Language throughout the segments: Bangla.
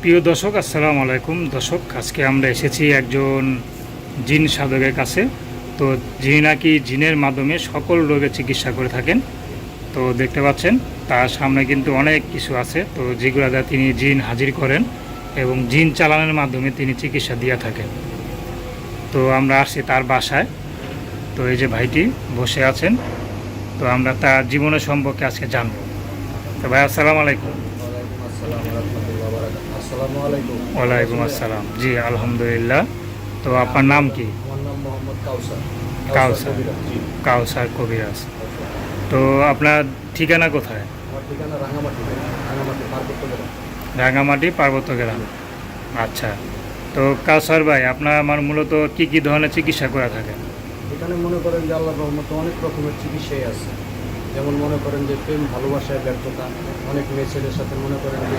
প্রিয় দর্শক, আসসালামু আলাইকুম। দর্শক, আজকে আমরা এসেছি একজন জিন সাধকের কাছে। তো যিনি নাকি জিনের মাধ্যমে সকল রোগের চিকিৎসা করে থাকেন। তো দেখতে পাচ্ছেন তার সামনে কিন্তু অনেক কিছু আছে, তো যেগুলো দ্বারা তিনি জিন হাজির করেন এবং জিন চালানোর মাধ্যমে তিনি চিকিৎসা দিয়ে থাকেন। তো আমরা আসছি তার বাসায়। তো এই যে ভাইটি বসে আছেন, তো আমরা তার জীবনের সম্পর্কে আজকে জানব। তো ভাই, আসসালামু আলাইকুম। ওয়ালাইকুম আসসালাম। জি, আলহামদুলিল্লাহ। তো আপনার নাম কি? আমার নাম মোহাম্মদ কাউসার। কাউসার। জি। কাউসার কবিরাজ। তো আপনার ঠিকানা কোথায়? আমার ঠিকানা রাঙামাটি, পার্বত্য জেলা। রাঙামাটি, পার্বত্য গ্রাম। আচ্ছা। তো কাউসার ভাই, আপনার মূলত কি কি ধরনের চিকিৎসা করে থাকেন? এখানে মনে করেন যে আল্লাহর রহমতে অনেক রকমের চিকিৎসাই আছে। যেমন মনে করেন যে প্রেম ভালোবাসায় ব্যর্থতা, অনেক মেয়ে ছেলের সাথে মনে করেন যে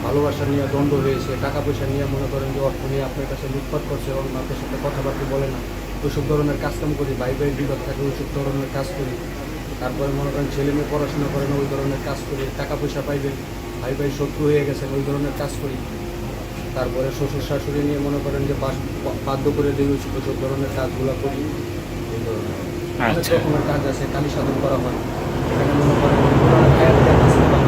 ভালোবাসা নিয়ে দ্বন্দ্ব হয়েছে, টাকা পয়সা নিয়ে মনে করেন যে অর্থ নিয়ে আপনার কাছে লুটপাট করছে এবং আপনার সাথে কথাবার্তা বলে না, ওইসব ধরনের কাজকাম করি। ভাই বিবাদ থাকে, ওইসব ধরনের কাজ করি। তারপরে মনে করেন ছেলে মেয়ে পড়াশোনা করে না, ওই ধরনের কাজ করি। টাকা পয়সা পাইবেন, ভাই শত্রু হয়ে গেছেন, ওই ধরনের কাজ করি। তারপরে শ্বশুর শাশুড়ি নিয়ে মনে করেন যে বাধ্য করে দিই, ওইসব ধরনের কাজগুলো করি। এই ধরনের অনেক রকমের কাজ আছে, কালী সাধন করা হয়।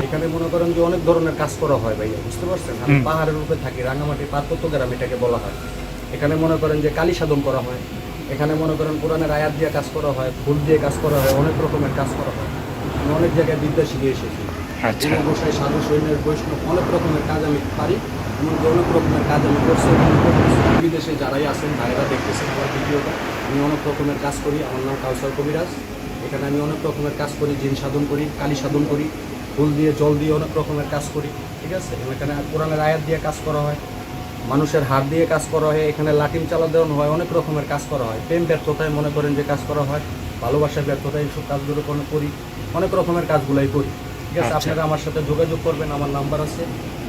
এখানে মনে করেন যে অনেক ধরনের কাজ করা হয় ভাইয়া, বুঝতে পারছেন? আমি পাহাড়ের উপরে থাকি, রাঙামাটি পার্বত্য গ্রাম এটাকে বলা হয়। এখানে মনে করেন যে কালী সাধন করা হয়। এখানে মনে করেন কোরআনের আয়াত দিয়ে কাজ করা হয়, ফুল দিয়ে কাজ করা হয়, অনেক রকমের কাজ করা হয়। আমি অনেক জায়গায় বিদ্যা শিখে এসেছি। গোসাই, সাধু, সৈন্যের, বৈষ্ণব, অনেক রকমের কাজ আমি পারি। এমনকি অনেক রকমের কাজ আমি করছি। বিদেশে যারাই আছেন ভাইরা দেখতেছেন আমার ভিডিওটা, আমি অনেক রকমের কাজ করি। আমার নাম কাউসার কবিরাজ। এখানে আমি অনেক রকমের কাজ করি, জিন সাধন করি, কালী সাধন করি, ফুল দিয়ে জল দিয়ে অনেক রকমের কাজ করি। ঠিক আছে? এখানে কোরআনের আয়াত দিয়ে কাজ করা হয়, মানুষের হাত দিয়ে কাজ করা হয়, এখানে লাঠিম চালা দেওয়ানো হয়, অনেক রকমের কাজ করা হয়। প্রেম ব্যর্থতায় মনে করেন যে কাজ করা হয়, ভালোবাসার ব্যর্থতায় এইসব কাজগুলো করি, অনেক রকমের কাজগুলোই করি। ঠিক আছে? আপনারা আমার সাথে যোগাযোগ করবেন, আমার নাম্বার আছে,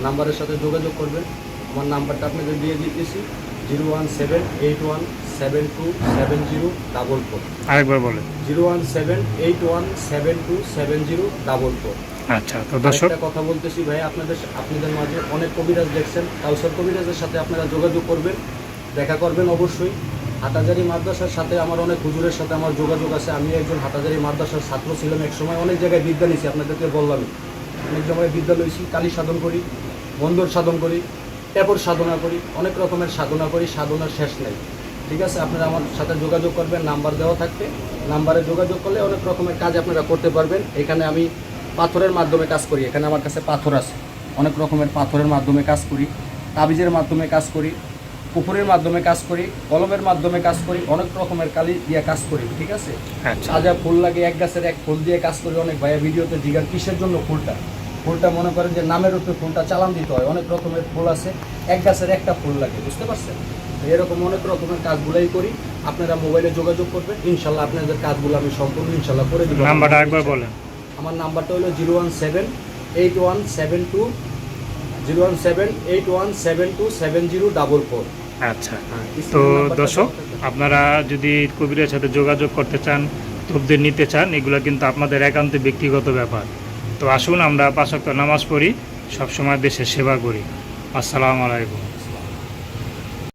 নাম্বারের সাথে যোগাযোগ করবেন। আমার নাম্বারটা আপনাদের দিয়ে দিতেছি, 01781727044। আরেকবার বলেন। 01781727044। আচ্ছা। তো দর্শক, একটা কথা বলতেছি ভাই, আপনাদের মাঝে অনেক কবিরাজ দেখছেন, কাউসার কবিরাজের সাথে আপনারা যোগাযোগ করবেন, দেখা করবেন অবশ্যই। হাটাজারি মাদ্রাসার সাথে আমার অনেক হুজুরের সাথে আমার যোগাযোগ আছে। আমি একজন হাটাজারি মাদ্রাসার ছাত্র ছিলাম এক সময়, অনেক জায়গায় বিদ্যা নিয়েছি, আপনাদেরকে বললামই। অনেক জায়গায় বিদ্যা লইছি, কালী সাধন করি, বন্দর সাধন করি, ট্যাপর সাধনা করি, অনেক রকমের সাধনা করি, সাধনার শেষ নেই। ঠিক আছে? আপনারা আমার সাথে যোগাযোগ করবেন, নাম্বার দেওয়া থাকবে, নাম্বারে যোগাযোগ করলে অনেক রকমের কাজ আপনারা করতে পারবেন। এখানে আমি পাথরের মাধ্যমে কাজ করি, এখানে আমার কাছে পাথর আছে, অনেক রকমের পাথরের মাধ্যমে কাজ করি, তাবিজের মাধ্যমে কাজ করি, পুকুরের মাধ্যমে কাজ করি, কলমের মাধ্যমে কাজ করি, অনেক রকমের কালি দিয়ে কাজ করি। ঠিক আছে? সাজা ফুল লাগে, এক গাছের এক ফুল দিয়ে কাজ করি। অনেক ভাইয়া ভিডিওতে জিজ্ঞাসা কিসের জন্য ফুলটা মনে করেন যে নামের উপরে ফুলটা চালান দিতে হয়। অনেক রকমের ফুল আছে, এক গাছের একটা ফুল লাগে, বুঝতে পারছেন? এরকম অনেক রকমের কাজগুলাই করি। আপনারা মোবাইলে যোগাযোগ করবেন, ইনশাল্লাহ আপনাদের কাজগুলো আমি সম্পূর্ণ ইনশাল্লাহ করে দিব। নাম্বারটা একবার বলেন। আমার নাম্বারটা হলো 01781727044। আচ্ছা। তো দর্শক, আপনারা যদি কবিরের সাথে যোগাযোগ করতে চান, তবদির নিতে চান, এগুলো কিন্তু আপনাদের একান্ত ব্যক্তিগত ব্যাপার। তো আসুন, আমরা 5 ওয়াক্ত নামাজ পড়ি, সবসময় দেশের সেবা করি। আসসালামু আলাইকুম।